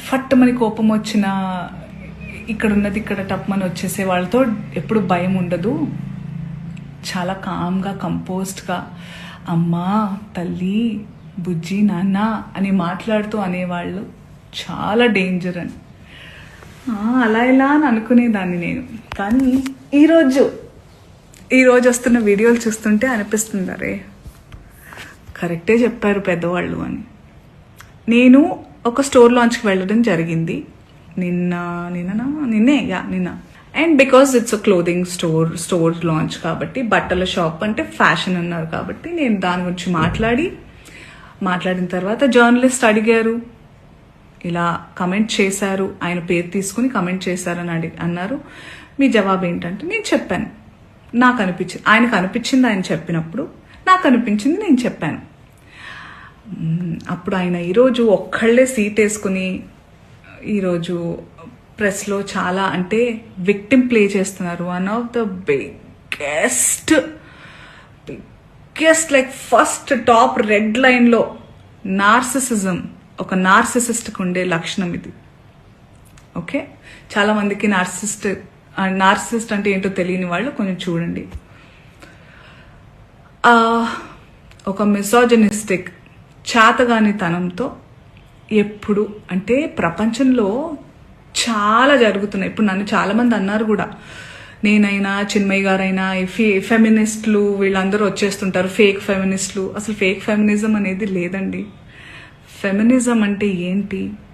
ఫట్టుమని కోపం వచ్చిన ఇక్కడ ఉన్నది ఇక్కడ టప్మని వచ్చేసే వాళ్ళతో ఎప్పుడు భయం ఉండదు. చాలా కామ్గా కంపోజ్డ్గా అమ్మా, తల్లి, బుజ్జి, నాన్న అని మాట్లాడుతూ అనేవాళ్ళు చాలా డేంజర్ అని. అలా ఇలా అని అనుకునేదాన్ని నేను. కానీ ఈరోజు వస్తున్న వీడియోలు చూస్తుంటే అనిపిస్తుంది, అరే కరెక్టే చెప్పారు పెద్దవాళ్ళు అని. నేను ఒక స్టోర్ లాంచ్కి వెళ్ళడం జరిగింది నిన్న. And because it's a clothing store launch కాబట్టి, బట్టల షాప్ అంటే ఫ్యాషన్ అన్నారు కాబట్టి నేను దాని గురించి మాట్లాడిన తర్వాత జర్నలిస్ట్ అడిగారు, ఇలా కమెంట్ చేశారు, ఆయన పేరు తీసుకుని కమెంట్ చేశారని అన్నారు, మీ జవాబు ఏంటంటే నేను చెప్పాను. నాకు అనిపించింది, ఆయనకు అనిపించింది ఆయన చెప్పినప్పుడు, నాకు అనిపించింది నేను చెప్పాను. అప్పుడు ఆయన ఈరోజు ఒక్కళ్ళే సీట్ వేసుకుని ఈరోజు ప్రెస్లో చాలా అంటే విక్టిమ్ ప్లే చేస్తున్నారు. One of the biggest like first top red లైన్లో నార్సిసిజం, ఒక నార్సిసిస్ట్కి ఉండే లక్షణం ఇది. ఓకే, చాలా మందికి నార్సిసిస్ట్ అంటే ఏంటో తెలియని వాళ్ళు కొంచెం చూడండి. ఒక మిసోజనిస్టిక్ చాతగానితనంతో ఎప్పుడు అంటే ప్రపంచంలో చాలా జరుగుతున్నాయి. ఇప్పుడు నన్ను చాలా మంది అన్నారు కూడా, నేనైనా చిన్మయ్య గారైనా ఫెమినిస్టులు వీళ్ళందరూ వచ్చేస్తుంటారు, ఫేక్ ఫెమినిస్టులు. అసలు ఫేక్ ఫెమినిజం అనేది లేదండి. ఫెమినిజం అంటే ఏంటి?